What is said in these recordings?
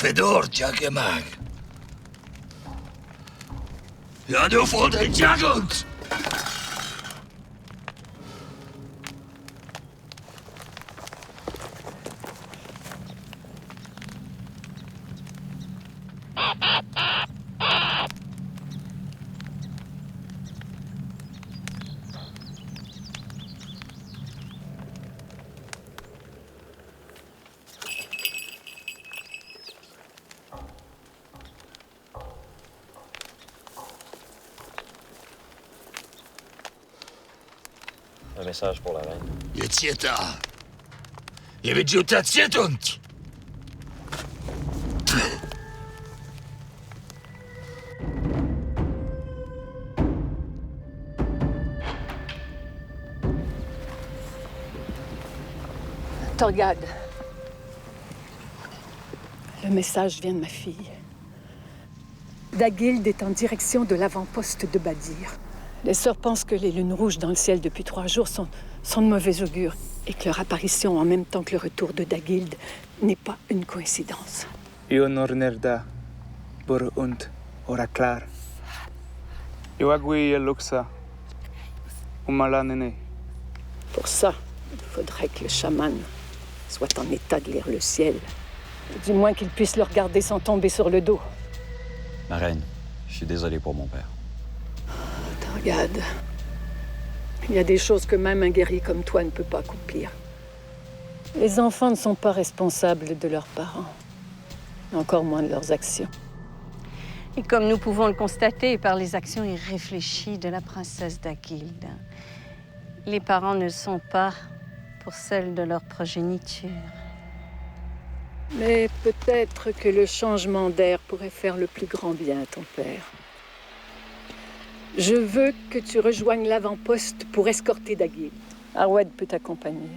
Fedor, Jagemak. Ja, du voll den Jagund! Un message pour la reine. Jetzt da. Je wird jutat und. Torgad. Le message vient de ma fille. Dagild est en direction de l'avant-poste de Badir. Les sœurs pensent que les lunes rouges dans le ciel depuis 3 jours sont de mauvais augure et que leur apparition en même temps que le retour de Dagild n'est pas une coïncidence. Ionornerda, Borunt, Oraklar. Iwagui Luxa, Umalanene. Pour ça, il faudrait que le chaman soit en état de lire le ciel. Du moins qu'il puisse le regarder sans tomber sur le dos. Ma reine, je suis désolé pour mon père. Regarde, il y a des choses que même un guerrier comme toi ne peut pas accomplir. Les enfants ne sont pas responsables de leurs parents, encore moins de leurs actions. Et comme nous pouvons le constater par les actions irréfléchies de la princesse d'Aguilde, les parents ne sont pas pour celles de leur progéniture. Mais peut-être que le changement d'air pourrait faire le plus grand bien à ton père. Je veux que tu rejoignes l'avant-poste pour escorter Dagild. Arwed peut t'accompagner.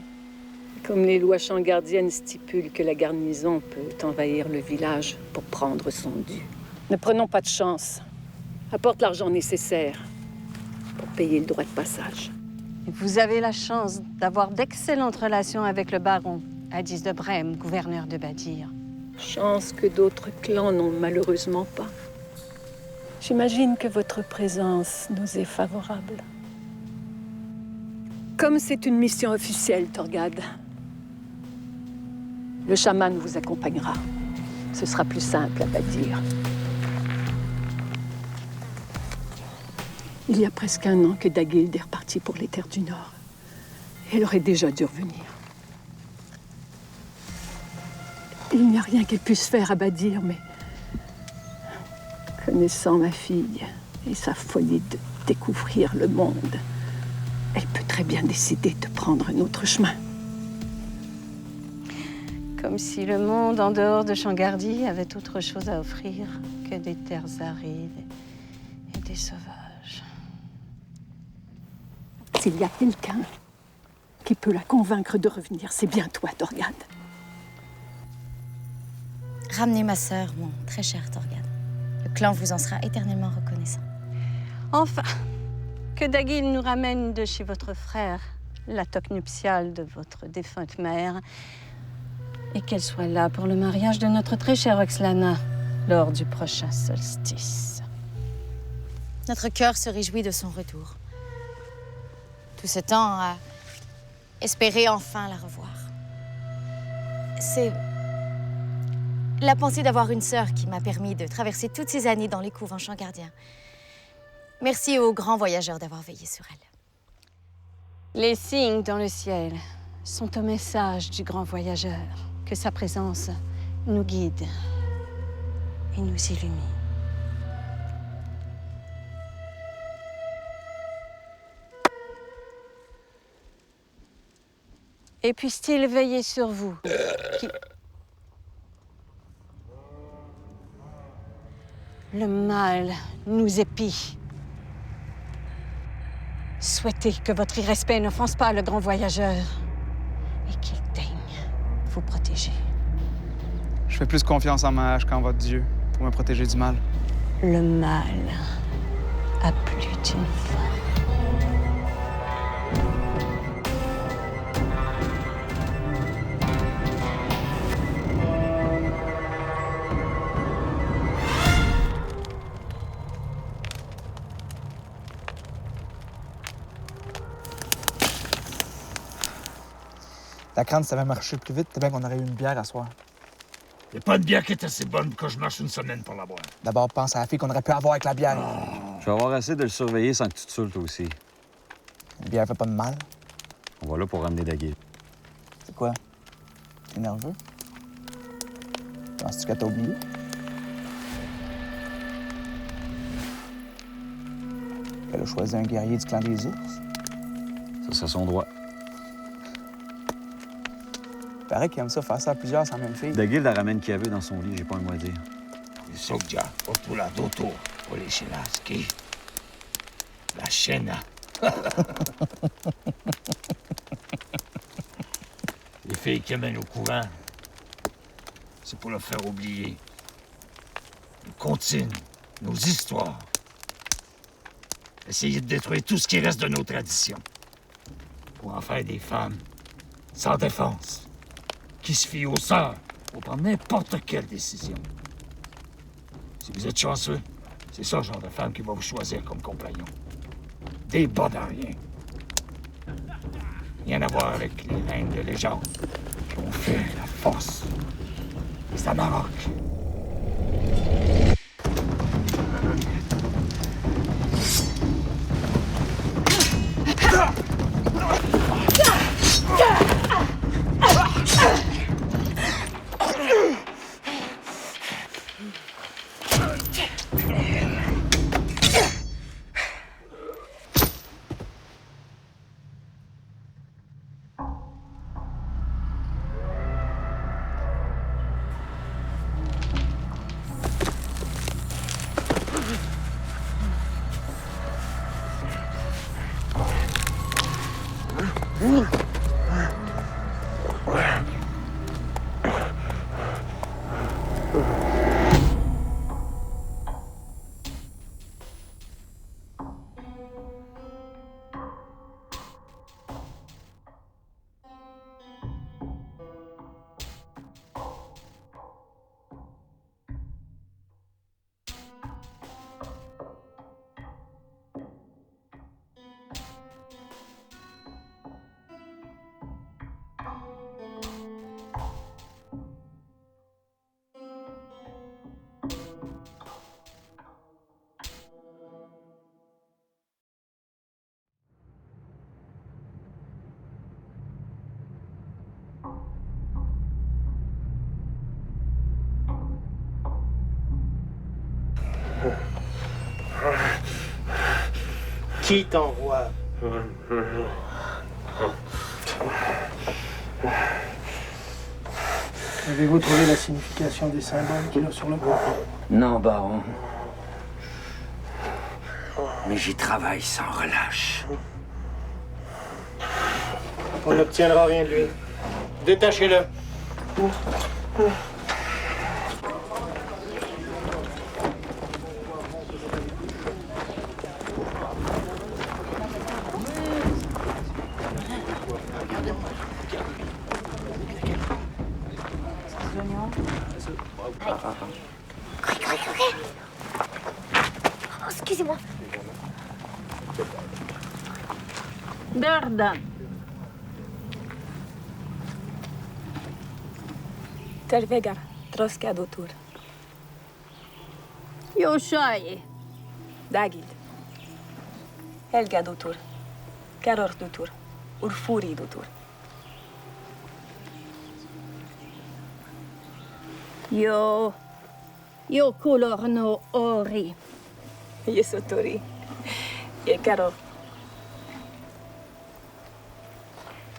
Comme les lois changardiennes stipulent que la garnison peut envahir le village pour prendre son dû. Ne prenons pas de chance. Apporte l'argent nécessaire pour payer le droit de passage. Vous avez la chance d'avoir d'excellentes relations avec le baron, Hadis de Brême, gouverneur de Badir. Chance que d'autres clans n'ont malheureusement pas. J'imagine que votre présence nous est favorable. Comme c'est une mission officielle, Torgad, le chaman vous accompagnera. Ce sera plus simple à Badir. Il y a presque 1 an que Dagild est reparti pour les terres du Nord. Elle aurait déjà dû revenir. Il n'y a rien qu'elle puisse faire à Badir, mais... Connaissant ma fille et sa folie de découvrir le monde, elle peut très bien décider de prendre un autre chemin. Comme si le monde en dehors de Changardie avait autre chose à offrir que des terres arides et des sauvages. S'il y a quelqu'un qui peut la convaincre de revenir, c'est bien toi, Torgad. Ramenez ma sœur, mon très cher Torgad. Le clan vous en sera éternellement reconnaissant. Enfin, que Dagild nous ramène de chez votre frère la toque nuptiale de votre défunte mère et qu'elle soit là pour le mariage de notre très chère Oxlana lors du prochain solstice. Notre cœur se réjouit de son retour. Tout ce temps à espérer enfin la revoir. C'est la pensée d'avoir une sœur qui m'a permis de traverser toutes ces années dans les couvents changardiens. Merci aux grands voyageurs d'avoir veillé sur elle. Les signes dans le ciel sont au message du grand voyageur, que sa présence nous guide et nous illumine. Et puisse-t-il veiller sur vous, qui... Le mal nous épie. Souhaitez que votre irrespect n'offense pas le grand voyageur et qu'il daigne vous protéger. Je fais plus confiance en ma hache qu'en votre Dieu pour me protéger du mal. Le mal a plus d'une fois. Ta crâne, ça va marcher plus vite, t'es bien qu'on aurait eu une bière à soir. Y a pas de bière qui est assez bonne pour que je marche une semaine pour la boire. D'abord, pense à la fille qu'on aurait pu avoir avec la bière. Je vais avoir assez de le surveiller sans que tu te saoules, toi aussi. Une bière fait pas de mal. On va là pour ramener Daguil. C'est quoi? T'es nerveux? Penses-tu qu'elle t'a oublié? Elle a choisi un guerrier du clan des ours. Ça serait son droit. Paraît qu'il aime ça faire ça à plusieurs sans même fille. Daguil la ramène qui avait dans son lit, j'ai pas un mot à dire. Il soggia porto la doto pour les Chelaski. La scena. Les filles qui amènent au courant, c'est pour le faire oublier. Nous continuons nos histoires. Essayer de détruire tout ce qui reste de nos traditions. Pour en faire des femmes sans défense, qui se fient aux sœurs pour prendre n'importe quelle décision. Si vous êtes chanceux, c'est ça le genre de femme qui va vous choisir comme compagnon. Des bas de rien. Rien à voir avec les reines de légende qui ont fait la force. C'est un Maroc. Qui t'envoie? Avez-vous trouvé la signification des symboles qu'il a sur le bras? Non, baron. Mais j'y travaille sans relâche. On n'obtiendra rien de lui. Détachez-le. Oh, excusez-moi. Dardan. Telvegar, troska dotur. Yoshaye. Dagil. Helga dotur. Karor dotur. Urfuri dotur. Yo color no ori. Yesotori. Ye karor.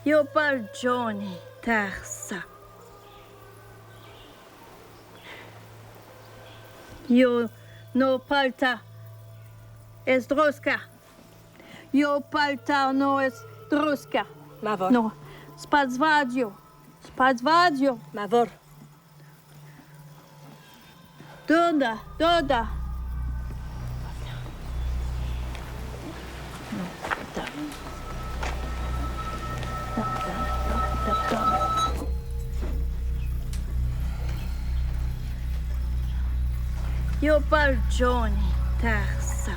Yo pal Johnny Tarsa. Yo no palta Esdroska. Yo palta no Esdroska. Mavor. No, spadzvadio. Spadzvadio. Mavor. Doda. Yo pal Johnny Tarsa.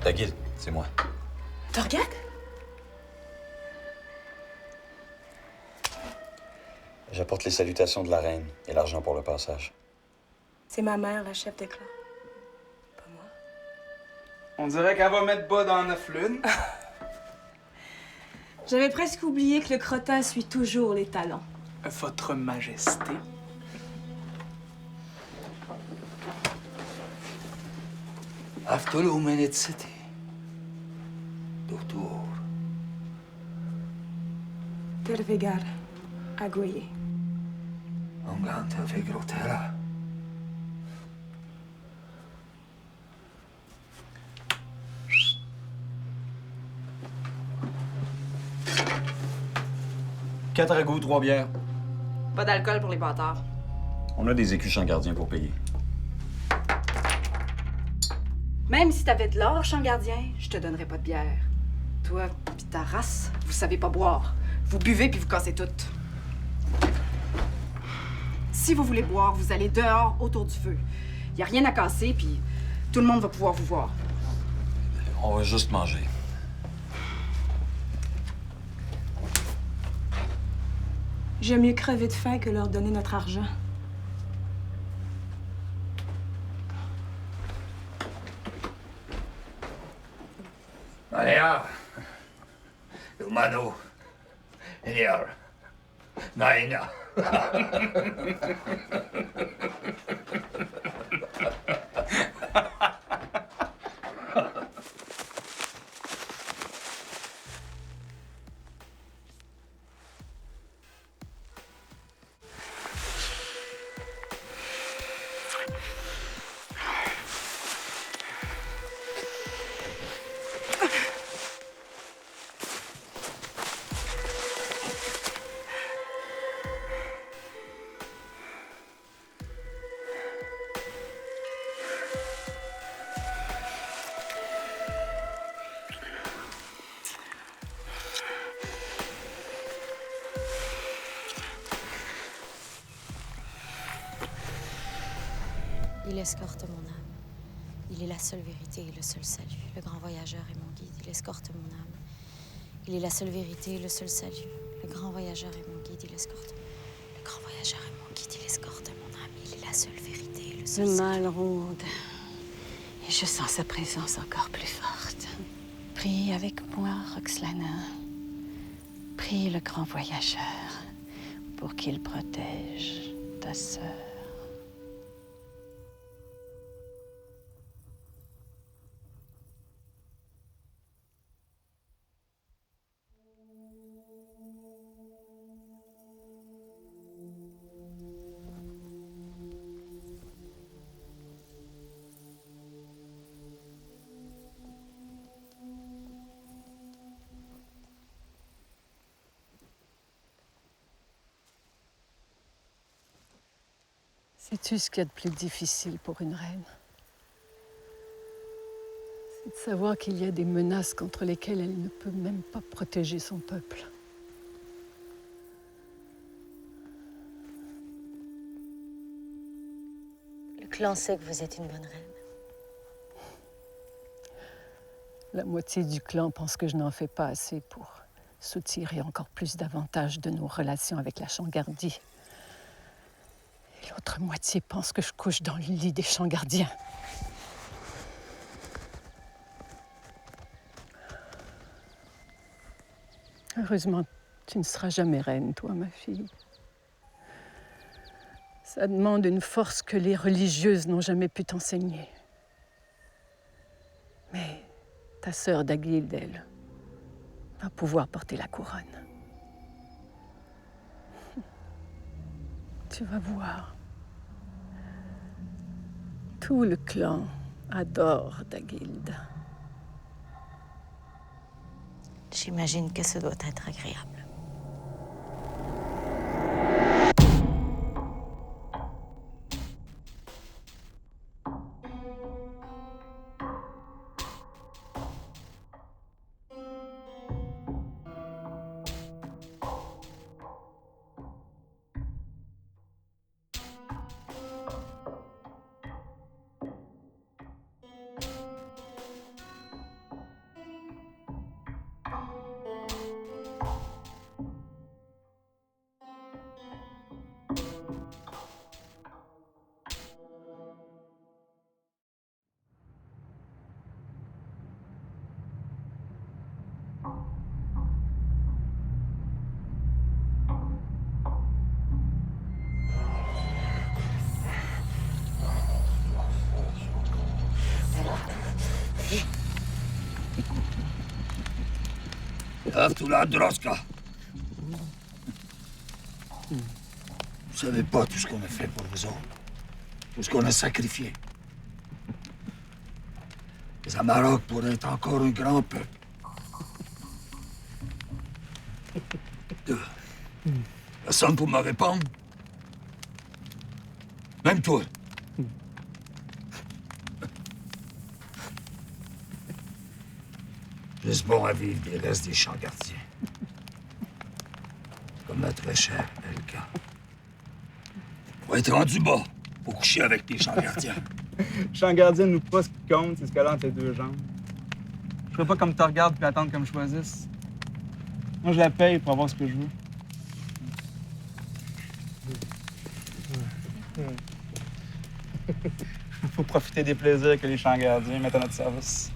Daguil, c'est moi. Torgad? J'apporte les salutations de la reine et l'argent pour le passage. C'est ma mère, la chef de clan. Pas moi. On dirait qu'elle va mettre bas dans 9 lunes. J'avais presque oublié que le crottin suit toujours les talons. Votre Majesté. Aftolo Minute City. Doctor. Tervegar, Agoye. Ongante Vigrotera. Quatre ragoûts, 3 bières. Pas d'alcool pour les bâtards. On a des écus champ gardien pour payer. Même si t'avais de l'or, champ gardien, je te donnerais pas de bière. Toi pis ta race, vous savez pas boire. Vous buvez puis vous cassez tout. Si vous voulez boire, vous allez dehors autour du feu. Y a rien à casser puis tout le monde va pouvoir vous voir. On va juste manger. J'aime mieux crever de faim que leur donner notre argent. Alea. Humano. Eliar. Naina. Il escorte mon âme. Il est la seule vérité et le seul salut. Le grand voyageur est mon guide. Il escorte mon âme. Il est la seule vérité et le seul salut. Le grand voyageur est mon guide. Il escorte. Le grand voyageur est mon guide. Il escorte mon âme. Il est la seule vérité et le seul Le salut. mal rôde. Et je sens sa présence encore plus forte. Prie avec moi, Roxlana. Prie le grand voyageur pour qu'il protège ta sœur. Sais-tu ce qu'il y a de plus difficile pour une reine? C'est de savoir qu'il y a des menaces contre lesquelles elle ne peut même pas protéger son peuple. Le clan sait que vous êtes une bonne reine. La moitié du clan pense que je n'en fais pas assez pour soutirer encore plus d'avantages de nos relations avec la Changardie. Et l'autre moitié pense que je couche dans le lit des Changardiens. Heureusement, tu ne seras jamais reine, toi, ma fille. Ça demande une force que les religieuses n'ont jamais pu t'enseigner. Mais ta sœur Daguilde, elle, va pouvoir porter la couronne. Tu vas voir. Tout le clan adore Daguilde. J'imagine que ce doit être agréable. Aftula Droska. Vous savez pas tout ce qu'on a fait pour vous autres. Tout ce qu'on a sacrifié. Les Amarok pourraient être encore un grand peuple. Personne pour me répondre. Même toi. Juste bon à vivre des restes des champs gardiens. Comme notre très cher Elka. Faut être rendu bas pour coucher avec des champs gardiens. Champ gardien nous pas, ce qui compte, c'est ce qu'elle a entre les deux jambes. Je ferais pas comme tu regardes puis attendre qu'elle me choisisse. Moi, je la paye pour avoir ce que je veux. Faut profiter des plaisirs que les champs gardiens mettent à notre service.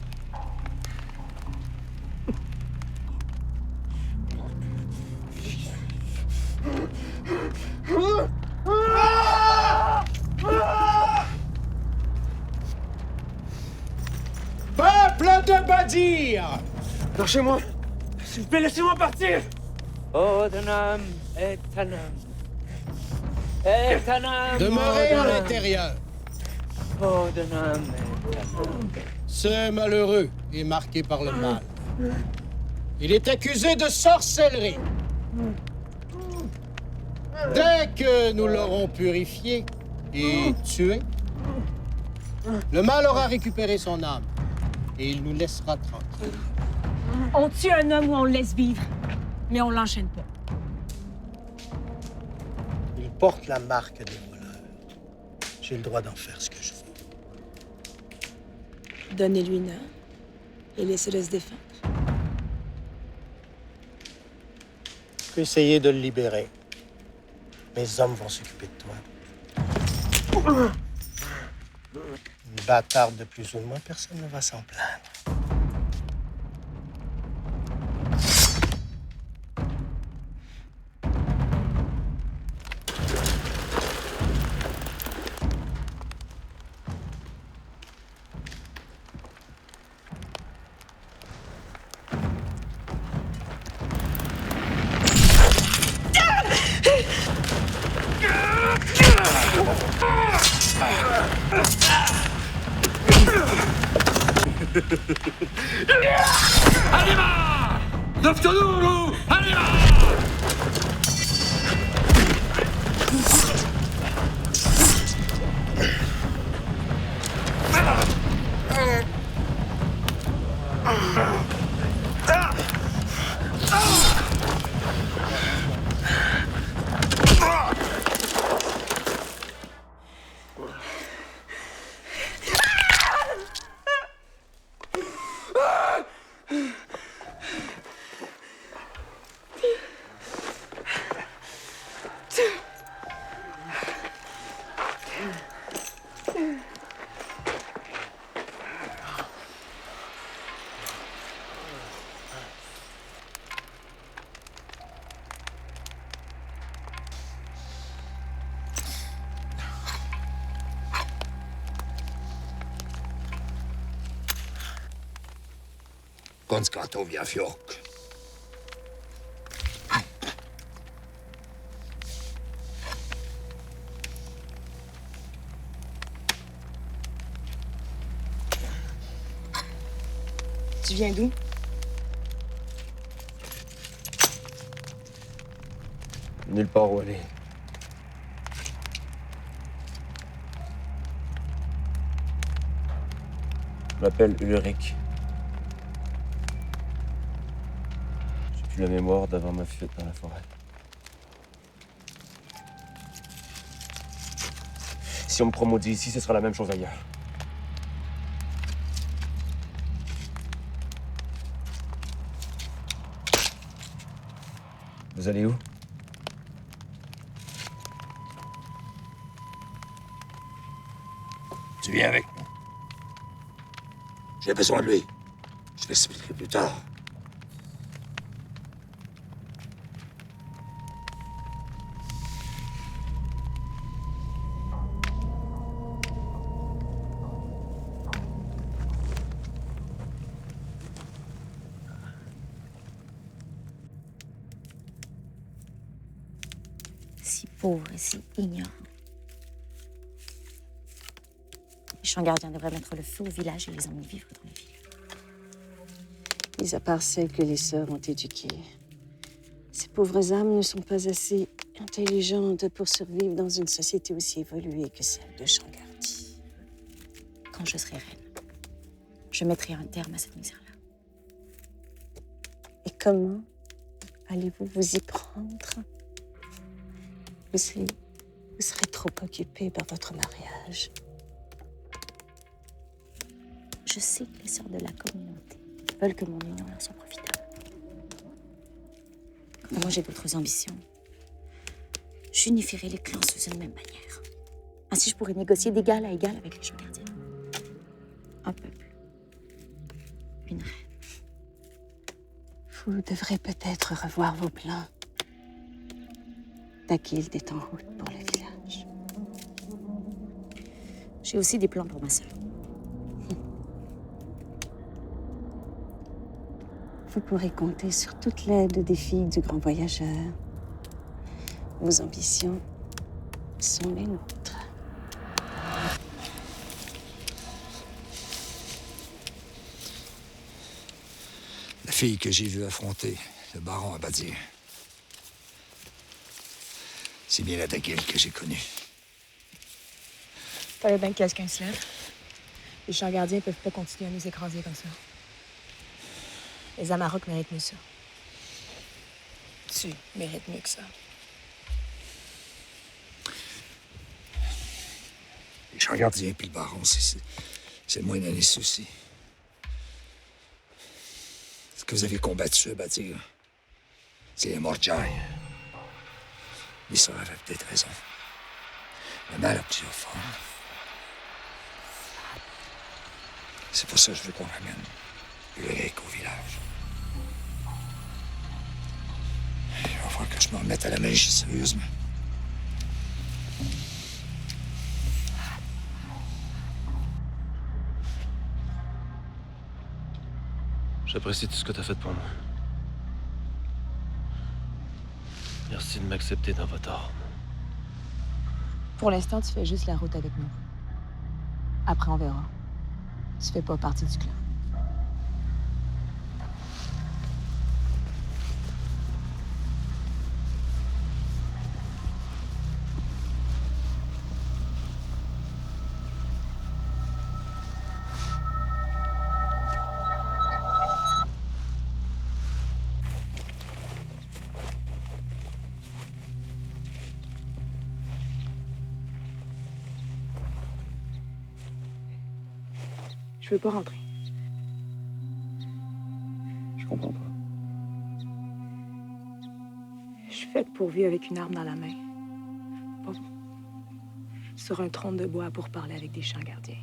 Peuple de Badir! Lâchez-moi! S'il vous plaît, laissez-moi partir! Odenam et Tanam. Et Tanam. Demeurez à l'intérieur. Odenam et Tanam. Ce malheureux est marqué par le mal. Il est accusé de sorcellerie. Dès que nous l'aurons purifié et tué, le mal aura récupéré son âme et il nous laissera tranquilles. On tue un homme ou on le laisse vivre, mais on l'enchaîne pas. Il porte la marque des voleurs. J'ai le droit d'en faire ce que je veux. Donnez-lui une heure et laissez-le se défendre. Je peux essayer de le libérer. Mes hommes vont s'occuper de toi. Une bâtarde de plus ou de moins, personne ne va s'en plaindre. Anima! Doftoluru! Anima! Konskatovia Fjork. Tu viens d'où? Nulle part où aller. Je m'appelle Ulrich. J'ai plus la mémoire d'avant ma fuite dans la forêt. Si on me prend maudit ici, ce sera la même chose ailleurs. Vous allez où? Tu viens avec nous. J'ai besoin de lui. Je l'expliquerai plus tard. pauvre et si ignorant. Les champs gardiens devraient mettre le feu au village et les emmener vivre dans les villes. Mis à part celles que les sœurs ont éduquées, ces pauvres âmes ne sont pas assez intelligentes pour survivre dans une société aussi évoluée que celle de Shangardi. Quand je serai reine, je mettrai un terme à cette misère-là. Et comment allez-vous vous y prendre? Vous serez trop occupée par votre mariage. Je sais que les sœurs de la communauté veulent que mon union leur soit profitable. Quant à moi, j'ai d'autres ambitions. J'unifierai les clans sous une même bannière. Ainsi, je pourrai négocier d'égal à égal avec les champs gardiens. Un peuple. Une reine. Vous devrez peut-être revoir vos plans. Dagild est en route pour le village. J'ai aussi des plans pour ma sœur. Vous pourrez compter sur toute l'aide des filles du grand voyageur. Vos ambitions sont les nôtres. La fille que j'ai vue affronter le baron Abadir. C'est bien la Dagild que j'ai connue. Fallait bien que quelqu'un se lève. Les champs gardiens peuvent pas continuer à nous écraser comme ça. Les Amarok méritent mieux ça. Tu mérites mieux que ça. Les champs gardiens puis le baron, c'est moins dans les soucis. Ce que vous avez combattu à Badir, c'est les Mordjai. Les sœurs avaient peut-être raison. Le mal a plusieurs formes. C'est pour ça que je veux qu'on ramène Ulrich au village. Il va falloir que je me remette à la magie sérieusement. J'apprécie tout ce que t'as fait pour moi. Merci de m'accepter dans votre ordre. Pour l'instant, tu fais juste la route avec nous. Après, on verra. Tu fais pas partie du clan. Je veux pas rentrer. Je comprends pas. Je suis faite pour vivre avec une arme dans la main. Pas sur un trône de bois pour parler avec des champs gardiens.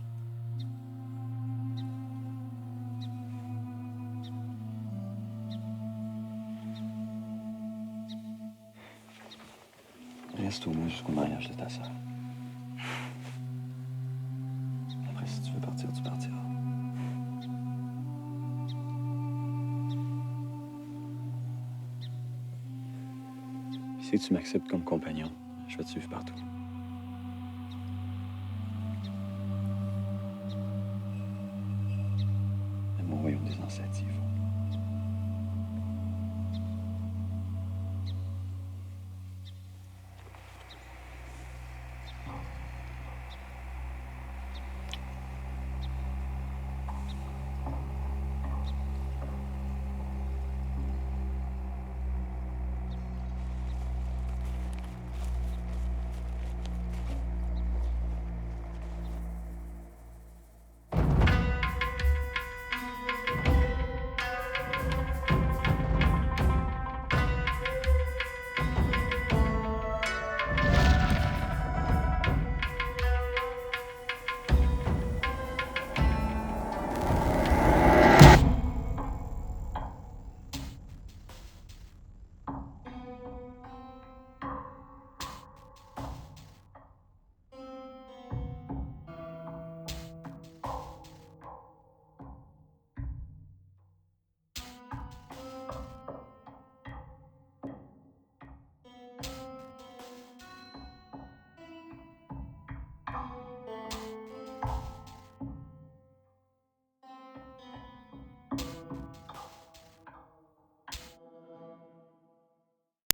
Reste au moins jusqu'au mariage de ta sœur. Après, si tu veux partir, tu partiras. Si tu m'acceptes comme compagnon, je vais te suivre partout. Même au royaume des ancêtres, il faut.